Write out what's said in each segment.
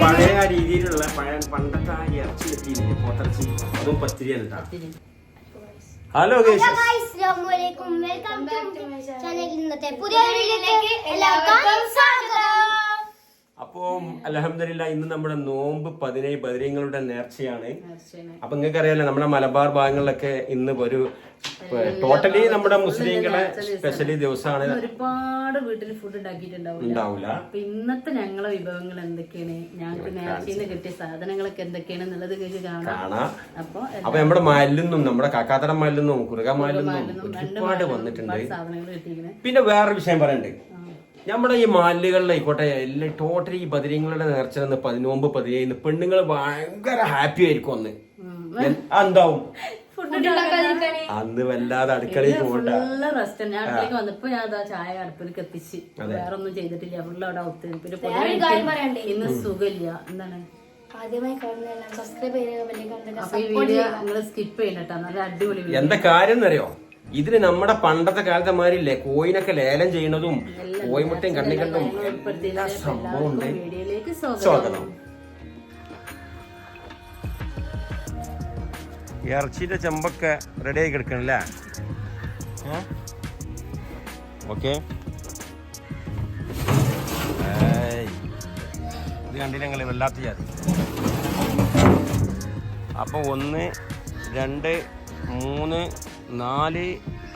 പഴയ രീതിയിലുള്ള പണ്ടത്തെ ആ ഇറച്ചി കിട്ടിയില്ലേ, പോത്തിറച്ചി, അതും പത്തിരിയാണ് കേട്ടോ. ഹലോ അപ്പോ അൽഹംദുലില്ലാ ഇന്ന് നമ്മുടെ നോമ്പ് 17 ബദരീങ്ങളുടെ നേർച്ചയാണ്. അപ്പൊ നിങ്ങൾക്ക് അറിയാലോ നമ്മുടെ മലബാർ ഭാഗങ്ങളിലൊക്കെ ഇന്ന് ഒരു ടോട്ടലി നമ്മുടെ മുസ്ലിങ്ങളെ സ്പെഷ്യലി ദിവസമാണ്. ഒരുപാട് വീട്ടിൽ ഫുഡ് ഉണ്ടാക്കിയിട്ടുണ്ടാവില്ല. അപ്പൊ ഇന്നത്തെ ഞങ്ങളെ വിഭവങ്ങൾ എന്തൊക്കെയാണ്, ഞങ്ങൾക്ക് നേർച്ചയിൽ കിട്ടിയ സാധനങ്ങളൊക്കെ എന്തൊക്കെയാണ് എന്നുള്ളത് കാണാം. അപ്പൊ നമ്മുടെ മല്ലിന്നും നമ്മുടെ കാക്കാത്തട മല്ലിന്നും കുറുക മല്ലിന്നും ഒരുപാട് വന്നിട്ടുണ്ട്. പിന്നെ വേറൊരു വിഷയം പറയണ്ടേ, നമ്മുടെ ഈ മാലുകളിലായിക്കോട്ടെ എല്ലാം ടോട്ടലി ഈ ബദരീങ്ങളുടെ നേർച്ച 19 പെണ്ണുങ്ങൾ ഭയങ്കര ഹാപ്പി ആയിരിക്കും അന്ന്. എന്താവും അന്ന് വല്ലാതെ അടുക്കളയിൽ പോകണ്ട. വന്നപ്പോ ഞാൻ ചായ അടുപ്പിലേക്ക് എത്തിച്ച് വേറൊന്നും ചെയ്തിട്ടില്ല. ഇന്ന് സുഖമില്ല. എന്താണ് സ്കിപ്പ് ചെയ്യണട്ടാ, നല്ല അടിപൊളി. എന്താ കാര്യം എന്നറിയോ, ഇതിന് നമ്മുടെ പണ്ടത്തെ കാലത്തെ മാതിരില്ലേ കോയിനൊക്കെ ലേലം ചെയ്യണതും കോയിമുട്ടയും കണ്ണിക്കണ്ടും എല്ലാ സംഭവം ഉണ്ട്. സ്വാഗതം. ഇറച്ചിന്റെ ചെമ്പൊക്കെ റെഡി ആയി കിടക്കണല്ലേ? ഓക്കെ, ഇത് കണ്ടില്ല ഞങ്ങള് വല്ലാത്ത ജാതി. അപ്പൊ 1 2 3 4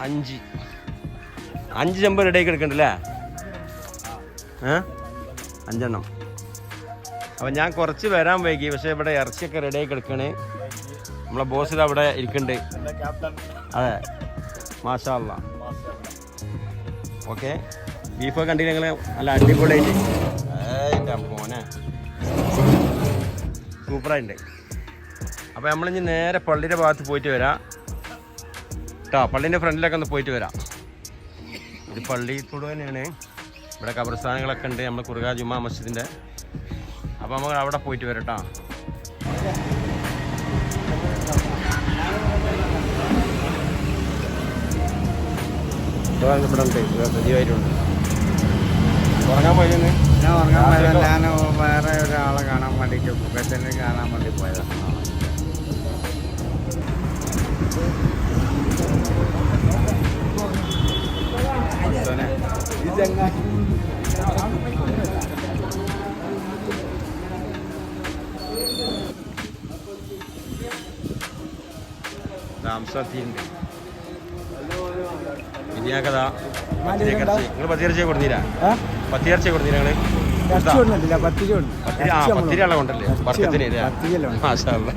5 ചെമ്പ് റെഡി ആക്കി എടുക്കണ്ടല്ലേ? 5 എണ്ണം. അപ്പം ഞാൻ കുറച്ച് വരാൻ വൈകി, പക്ഷേ ഇവിടെ ഇറച്ചിയൊക്കെ റെഡി ആക്കി എടുക്കണേ. നമ്മളെ ബോസിൽ അവിടെ ഇരിക്കുന്നുണ്ട്. അതെ, മാഷാ അല്ലാ. ഓക്കെ, ബീഫൊക്കെ കണ്ടില്ല ഞങ്ങൾ നല്ല അടിപൊളിയായിട്ട്. എൻ്റെ മോനെ സൂപ്പറായിട്ടുണ്ട്. അപ്പോൾ നമ്മളിനി നേരെ പള്ളിയുടെ ഭാഗത്ത് പോയിട്ട് വരാം കേട്ടോ. പള്ളീൻ്റെ ഫ്രണ്ടിലൊക്കെ ഒന്ന് പോയിട്ട് വരാം. ഇത് പള്ളി കൂടെ തന്നെയാണ്. ഇവിടെ ഖബർസ്ഥാനങ്ങളൊക്കെ ഉണ്ട്, നമ്മൾ കുറുക ജുമാ മസ്ജിദിൻ്റെ. അപ്പോൾ നമ്മൾ അവിടെ പോയിട്ട് വരാം കേട്ടോ. ഇവിടെ ഉണ്ട്, സജീവമായിട്ടുണ്ട്. ഉറങ്ങാൻ പോയിരുന്നു. ഞാൻ വേറെ ഒരാളെ കാണാൻ വേണ്ടിയിട്ട് ബസ്സിനെ കാണാൻ വേണ്ടി പോയതാണ്. ഇനിയാക്കതാ നിങ്ങൾ പത്തിയിറച്ചിയെ കൊടുത്തീരാ? പത്തിയിറച്ചിയെ കൊടുത്തീരാ നിങ്ങള്? പത്തിരിയാളെ കൊണ്ടല്ലേ വർക്കത്തിന്? മാഷാ അല്ലാ.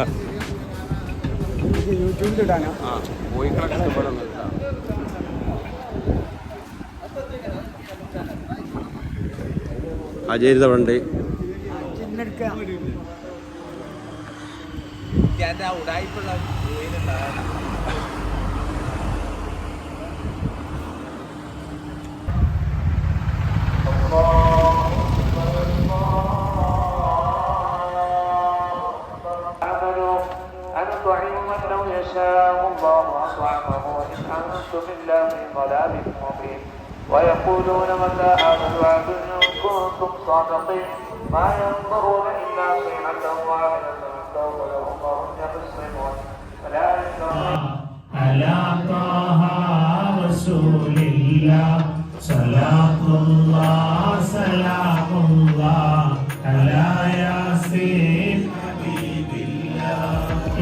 കോഴിക്കളൊക്കെ ഇഷ്ടംപോലെ ഉണ്ട്. അജയ് അവിടെ ഉണ്ട്. ويقولون متى هذا الوعد إن كنتم صادقين ما ينظرون إلا صيحة واحدة فأولهم وهم يخصمون على طه رسول الله صلاة الله سلام الله على ياسين حبيب الله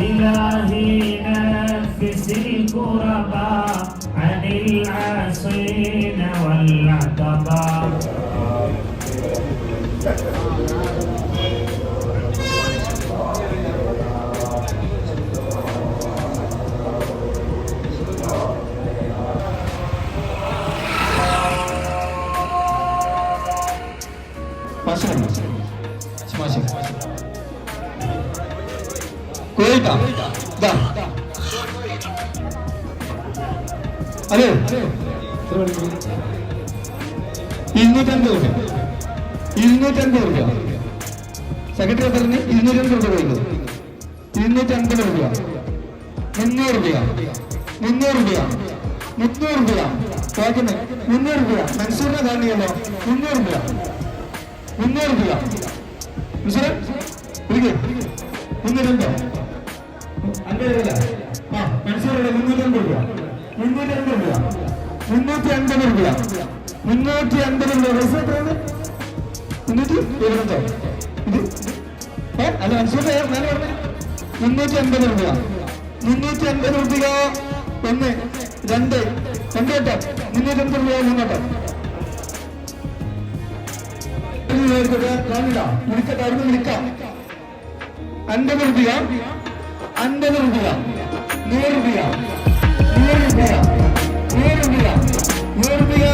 إلهي نفس الكرباء عن العاصين والعتباء ഹലോ, 250 രൂപ സെക്രട്ടറി പറഞ്ഞ് 250 രൂപ കൊടുക്കും. 250 രൂപ 300 രൂപ 300 രൂപ 300 രൂപ പാക്കിന് 300 രൂപ മൻസൂറിനെ കാണിയല്ലോ 300 രൂപ 300 രൂപ മൻസൂറെ വിളിക്കേ 302 അല്ലേ ആ മൻസൂറുടെ 302 രൂപ 302 രൂപ 350 രൂപ 350 രൂപ റിസൾട്ട് 370 ഇത് അല്ല മൻസൂറിന്റെ ഞാൻ പറഞ്ഞു 350 രൂപ 350 രൂപ 1 2 2 350 രൂപ മുന്നോട്ട് വിളിക്കട്ടായിരുന്നു വിളിക്കാം 50 രൂപ 50 രൂപ 100 രൂപ 100 രൂപ 100 രൂപ 100 രൂപ 100 രൂപ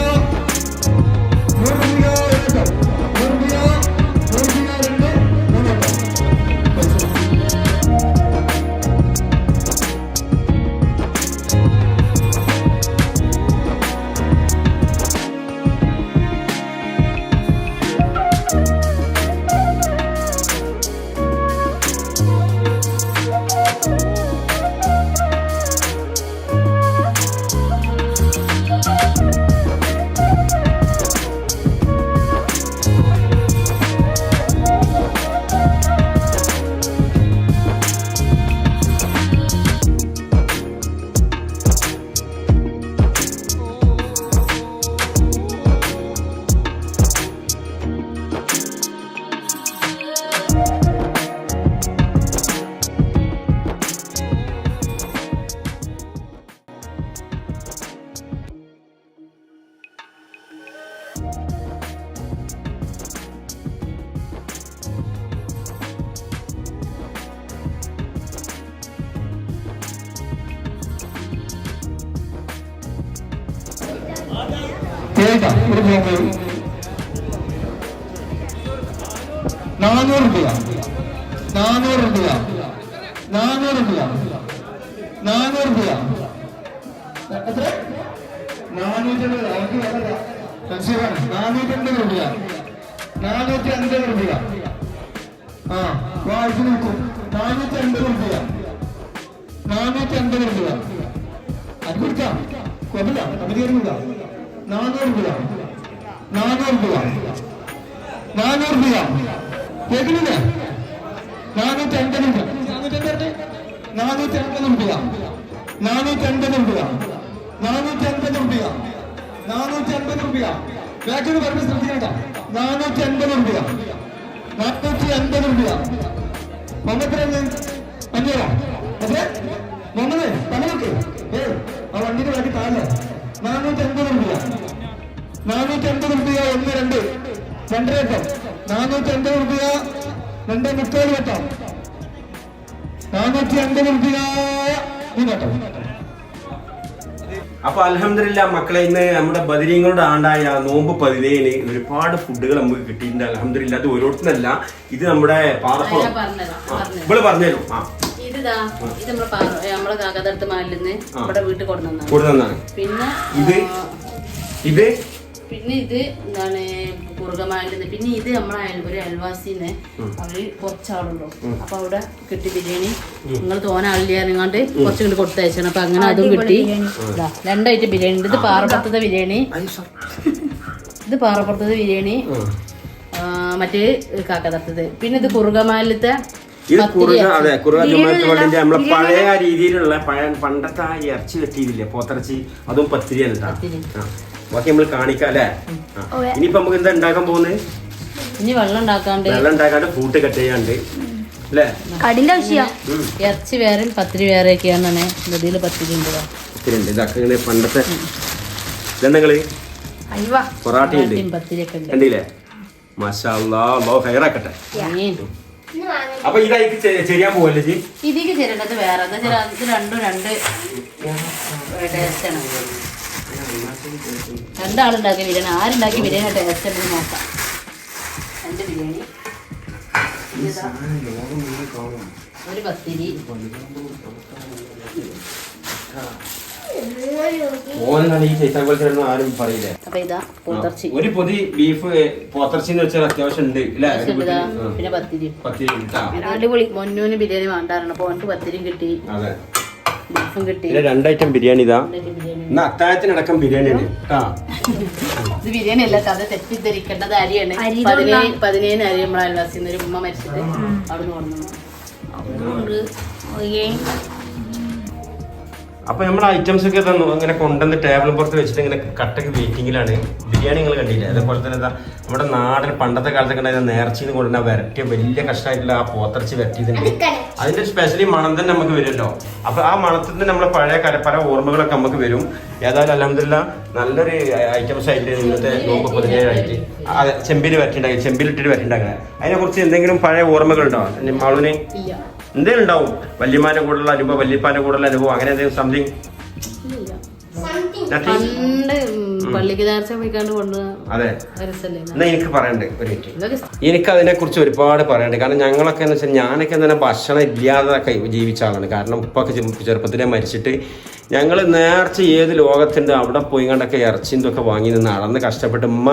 കേൾക്കാം ഒരു പ്രോഗ്രാം 400 രൂപ 400 രൂപ 400 രൂപ 400 രൂപ എത്ര 450 രൂപ 450 രൂപ 450 രൂപ ആ വായിച്ചു നോക്കൂ 450 രൂപ 450 രൂപ അത് കൊടുക്കാം കുഴപ്പമില്ല അവര് കയറുക 400 രൂപ 400 രൂപ 400 രൂപ കേൾക്കുന്നില്ല 450 രൂപ 450 രൂപ 450 രൂപ 450 രൂപ 450 രൂപ ബാക്കിന് പറഞ്ഞ് ശ്രദ്ധിക്കണ്ട 450 രൂപ 450 രൂപ മൊഹമ്മദ് അഞ്ഞൂറോ അതെ മൊഹമ്മദ് തലവെക്ക് ആ വണ്ടിയുടെ ബാക്കി താഴെ 450 രൂപ 450 രൂപ 1 2 2 വട്ടം 450 രൂപ 2 30 വട്ടം 450 രൂപ 3 വട്ടം. അപ്പൊ അൽഹംദുലില്ലാ മക്കളെ, ഇന്ന് നമ്മുടെ ബദരീങ്ങളുടെ ആണ്ടായ നോമ്പ് 17 ഒരുപാട് ഫുഡുകൾ നമുക്ക് കിട്ടിയിട്ടുണ്ട്. അൽഹംദുലില്ലാ, അത് ഓരോരുത്തരല്ല, ഇത് നമ്മുടെ പാറപ്പുറം ഇവള് പറഞ്ഞുതരും. ഇത് നമ്മളെ കാക്കാത്തടുത്ത് മാലിന്ന് നമ്മുടെ വീട്ടിൽ കൊടുന്നതാണ്. പിന്നെ ഇത് എന്താണ് കുറുകമാലിന്ന്. പിന്നെ ഇത് നമ്മളെ ഒരു അയൽവാസിന്ന് അവര് കുറച്ചാളുണ്ടോ, അപ്പൊ അവിടെ കിട്ടി ബിരിയാണി. നിങ്ങൾ തോന്നെ ആളില്ലാണ്ട് കുറച്ച് ഇങ്ങോട്ട് കൊടുത്തയച്ചാണ്. അപ്പൊ അങ്ങനെ അതും കിട്ടി. 2 ഐറ്റം ബിരിയാണി. ഇത് പാറപ്പുറത്തെ ബിരിയാണി, ഇത് പാറപ്പുറത്തത് ബിരിയാണി, മറ്റേ കാക്കാത്തടുത്തത്. പിന്നെ ഇത് കുറുകമാലിലത്തെ നമ്മളെ പഴയ രീതിയിലുള്ള പണ്ടത്തെ ആ ഇറച്ചി കെട്ടിയില്ലേ, പോത്തിറച്ചി, അതും പത്തിരിയാണ് കേട്ടോ. ബാക്കി നമ്മൾ കാണിക്കാം അല്ലേ. ഇനിയിപ്പോ നമുക്ക് എന്താ ഉണ്ടാക്കാൻ പോകുന്നത്? ഇനി വെള്ളം ഉണ്ടാക്കാണ്ട് ഫ്രൂട്ട് കട്ട് ചെയ്യാണ്ട് അല്ലേ. ഇറച്ചി വേറെ പത്തിരി വേറെ ഒക്കെയാണ്. നദിയില് പത്തിരി ഉണ്ട്. ഇതൊക്കെ ഇങ്ങനെ പണ്ടത്തെ ഇതെന്തങ്ങള് പൊറാട്ടയുണ്ട്, പത്തിരിയൊക്കെ കണ്ടില്ലേ. മാഷാ അല്ലാഹ്, അല്ലാഹു ഖൈറാക്കട്ടെ. അപ്പൊ ഇതായിട്ട് ചെയ്യാൻ പോവല്ലേ ജി? ഇതിക്ക് ചേരേണ്ടത് വേറെ. ഇത് രണ്ടും രണ്ട് ടേസ്റ്റാണ്. രണ്ടാളുണ്ടാക്കിയ ബിരിയാണി, ആരുണ്ടാക്കിയ ബിരിയാണി ടേസ്റ്റ് ഉണ്ടെന്ന് നോക്കാം. എന്റെ ബിരിയാണി ഒരു പത്തിരി. ഓനാണ് ഈ ചൈത്താൻ കോലത്തിലൊന്നും ആരും പറയില്ല. അപ്പൊ ഇതാ പോത്തിറച്ചി. ഒരു പൊതി ബീഫ് പോത്തിറച്ചി എന്ന് വെച്ചാൽ അത്യാവശ്യം ഉണ്ട് അല്ലേ? പിന്നെ പത്തിരി. പത്തിരി കിട്ടാ. അടിപൊളി. മൊന്നൂന് ബിരിയാണി വേണ്ടായിരുന്നു. അപ്പൊ അവനക്ക് പത്തിരിയും കിട്ടി, അതെ, ബീഫും കിട്ടി. പിന്നെ 2 ഐറ്റം ബിരിയാണി ഇതാ. ഇന്ന് അത്താഴത്തിനടക്കം ബിരിയാണിയാണ് കേട്ടാ. ഇത് ബിരിയാണി അല്ല, അത് തെറ്റിദ്ധരിക്കേണ്ടത് അരിയാണ്. 17 അരി നമ്മളെ അയൽവാസിന്ന് ഒരു ഉമ്മ മരിച്ചിട്ട് അവിടെ കൊണ്ടു. അപ്പൊ നമ്മുടെ ഐറ്റംസ് ഒക്കെ തന്നു ഇങ്ങനെ കൊണ്ടുവന്ന് ടേബിൾ പുറത്ത് വെച്ചിട്ട് ഇങ്ങനെ കട്ടക്ക് വെയിറ്റിംഗിലാണ്. ബിരിയാണി നിങ്ങൾ കണ്ടില്ലേ? അതേപോലെ തന്നെ നമ്മുടെ നാടൻ പണ്ടത്തെ കാലത്തൊക്കെ ഉണ്ടായിരുന്ന നേർച്ചീന്ന് കൊണ്ടുവന്ന വരട്ടിയ വലിയ കഷ്ടമായിട്ടുള്ള ആ പോത്തിറച്ചി വരട്ടിയതുണ്ട്. അതിന്റെ സ്പെഷ്യലി മണം തന്നെ നമുക്ക് വരുമല്ലോ. അപ്പൊ ആ മണത്തിൽ നമ്മളെ പഴയ പല ഓർമ്മകളൊക്കെ നമുക്ക് വരും. ഏതായാലും അൽഹംദുലില്ലാ നല്ലൊരു ഐറ്റംസ് ആയിട്ട് ഇന്നത്തെ നോമ്പ് 17 ആയിട്ട്. അതെ, ചെമ്പിൽ വരട്ടിണ്ടാക്കി, ചെമ്പിലിട്ടിട്ട് വരട്ടിണ്ടാക്കുന്നത്. അതിനെ കുറിച്ച് എന്തെങ്കിലും പഴയ ഓർമ്മകളുണ്ടോ മാളുവിന്? എന്തേലും ഉണ്ടാവും. വല്യമാന്റെ കൂടെയുള്ള അനുഭവം, വല്യപ്പാന്റെ കൂടെയുള്ള അനുഭവം, അങ്ങനെ എന്തെങ്കിലും സംതിങ്? പണ്ട് പള്ളിക്ക് നേർച്ച പോയിക്കാണ്ട് കൊണ്ടുപോകാൻ. അതെ, എന്നാ എനിക്ക് പറയണ്ടേ ഒരു മിനിറ്റ്. എനിക്ക് അതിനെ കുറിച്ച് ഒരുപാട് പറയണ്ടേ. കാരണം ഞങ്ങളൊക്കെ എന്ന് വെച്ചാൽ ഞാനൊക്കെ തന്നെ ഭക്ഷണം ഇല്ലാതെ ജീവിച്ച ആളാണ്. കാരണം ഉപ്പൊക്കെ ചെറുപ്പത്തിലെ മരിച്ചിട്ട് ഞങ്ങൾ നേർച്ച ഏത് ലോകത്തുണ്ട് അവിടെ പോയി കണ്ടൊക്കെ ഇറച്ചിന്തൊക്കെ വാങ്ങി നിന്ന് നടന്ന് കഷ്ടപ്പെട്ട് ഉമ്മ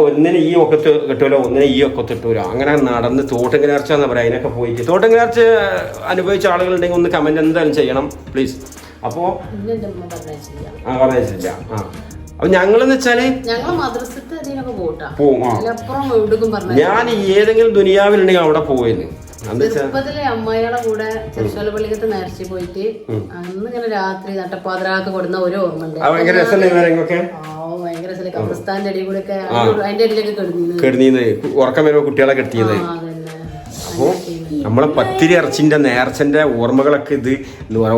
ഒന്നിനെ ഈ ഒക്കത്ത് കിട്ടൂലോ, ഒന്നിനെ ഈ ഒക്കത്ത് കിട്ടൂലോ, അങ്ങനെ നടന്ന് തോട്ടുങ്ങ നേർച്ച എന്ന് പറയാം. അതിനൊക്കെ പോയിട്ട് തോട്ടുങ്ങ നേർച്ച അനുഭവിച്ച ആളുകളുണ്ടെങ്കിൽ ഒന്ന് കമന്റ് എന്തായാലും ചെയ്യണം പ്ലീസ്. അപ്പോ പറഞ്ഞില്ല. അപ്പൊ ഞങ്ങളെന്ന് വെച്ചാല് പോവും. ഞാൻ ഏതെങ്കിലും ദുനിയാവിലുണ്ടെങ്കിൽ അവിടെ പോയിരുന്നു. ചെറുപ്പത്തിലെ അമ്മയുടെ കൂടെ ചെറുശോല പള്ളിക്കത്ത് നേർച്ച പോയിട്ട് അന്ന് ഇങ്ങനെ രാത്രി നട്ടപ്പാതിരാക്ക് കൊടുന്ന ഒരു ഓർമ്മ ഉണ്ട്. ഭയങ്കര രസമല്ലേ? കബ്രസ്ഥാന്റെ അടിയിൽ കൂടെ ഒക്കെ അതിന്റെ അടിയിലൊക്കെ കിടന്നീന്ന് ഉറക്കം വരുമ്പോ കുട്ടികളെ കെട്ടിയത്. അപ്പോ നമ്മളെ പത്തിരി ഇറച്ചിന്റെ നേർച്ചന്റെ ഓർമ്മകളൊക്കെ ഇത്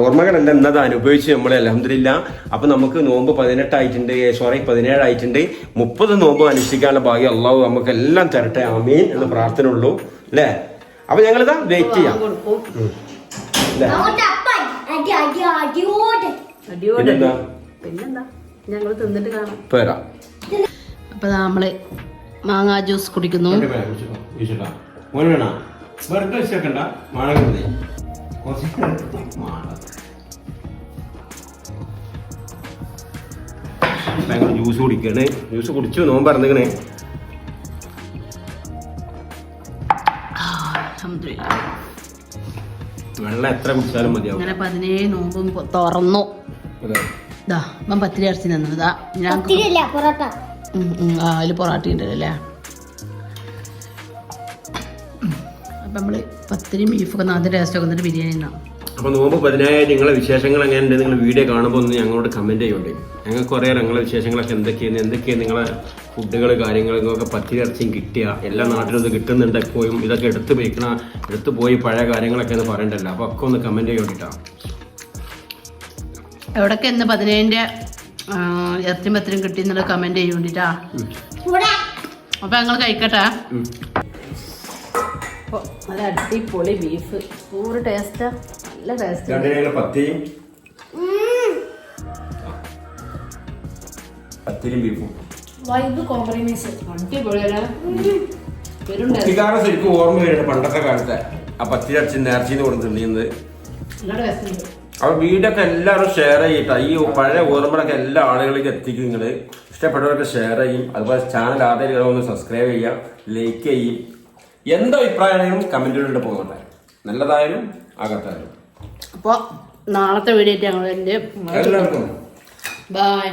ഓർമ്മകളല്ല എന്നത് അനുഭവിച്ച് നമ്മളെ അൽഹംദുലില്ലാ. അപ്പൊ നമുക്ക് നോമ്പ് 18 ആയിട്ടുണ്ട്, 17 ആയിട്ടുണ്ട്. 30 നോമ്പ് അനുഷ്ഠിക്കാനുള്ള ഭാഗ്യം അള്ളാഹു നമുക്ക് എല്ലാം തരട്ടെ, ആമീൻ എന്ന് പ്രാർത്ഥന ഉള്ളൂ അല്ലേ? അപ്പൊ ഞങ്ങളിതാ വെയിറ്റ് ചെയ്യാം. പിന്നെന്താ ഞങ്ങള് തിന്നിട്ട് കാണാം. പോരാ. അപ്പൊ നമ്മള് മാങ്ങാ ജ്യൂസ് കുടിക്കുന്നു. ജ്യൂസ് കുടിക്കണേ. ജ്യൂസ് കുടിച്ചു നോമ്പ് പറഞ്ഞേ. വെള്ളം എത്ര കുടിച്ചാലും മതിയാവും. അങ്ങനെ 17 നോമ്പും തുറന്നു. പത്തിരി ഇറച്ചി നിന്നതാ. അതില് പൊറാട്ട ഉണ്ടല്ലേ. അപ്പൊ നമ്മള് പത്തിരി ബീഫൊക്കെ നല്ല ടേസ്റ്റ് ഒക്കെ എന്നിട്ട് ബിരിയാണി ഉണ്ടാവും. അപ്പൊ നോമ്പ് 17 നിങ്ങളെ വിശേഷങ്ങൾ എങ്ങനെയുണ്ട്? നിങ്ങൾ വീഡിയോ കാണുമ്പോൾ ഒന്ന് ഞങ്ങളോട് കമന്റ് ചെയ്യണ്ടേ. ഞങ്ങൾക്ക് അറിയാം നിങ്ങളെ വിശേഷങ്ങളൊക്കെ എന്തൊക്കെയാണ് നിങ്ങളെ ഫുഡുകൾ കാര്യങ്ങളൊക്കെ. പത്തിരി ഇറച്ചിയും കിട്ടിയ എല്ലാ നാട്ടിലും ഇത് കിട്ടുന്നുണ്ട് എപ്പോഴും. ഇതൊക്കെ എടുത്തു പോയി പഴയ കാര്യങ്ങളൊക്കെ ഒന്ന് പറയണ്ടല്ലോ. അപ്പൊ ഒക്കെ ഒന്ന് കമന്റ് ചെയ്യോണ്ടിട്ടാ. എവിടൊക്കെ എന്ന് 17 ഇറച്ചിയും പത്തിരും കിട്ടിയെന്നുള്ള കമന്റ് ചെയ്യോണ്ടിട്ടാ. അപ്പൊ ഞങ്ങൾ കഴിക്കട്ടെ. നല്ല അടിപൊളി ബീഫ്, പൂറ് ടേസ്റ്റാ, നല്ല ടേസ്റ്റ്. പത്തിരിയും ബീഫും വൈബ് കോംപ്രമൈസ് അടിപൊളിയല്ലേ. ശരിക്കും ഓർമ്മ വരുന്നുണ്ട് പണ്ടത്തെ കാലത്തെ ആ പത്തിരി അടിച്ച് നേർച്ചീന്ന് കൊടുത്തിട്ടുണ്ട്. അപ്പോൾ വീടൊക്കെ എല്ലാവരും ഷെയർ ചെയ്യട്ടോ. ഈ പഴയ ഓർമ്മകളൊക്കെ എല്ലാ ആളുകളിലേക്ക് എത്തിക്കും. നിങ്ങൾ ഇഷ്ടപ്പെട്ടവരൊക്കെ ഷെയർ ചെയ്യും. അതുപോലെ ചാനൽ ആദ്യം ഒന്ന് സബ്സ്ക്രൈബ് ചെയ്യുക, ലൈക്ക് ചെയ്യും. എന്തോ അഭിപ്രായമാണെങ്കിലും കമന്റിലൂടെ പോകുന്നുണ്ട്, നല്ലതായാലും ആകത്തായാലും. അപ്പോൾ നാളത്തെ വീഡിയോ ഞങ്ങൾ എല്ലാവർക്കും ബൈ.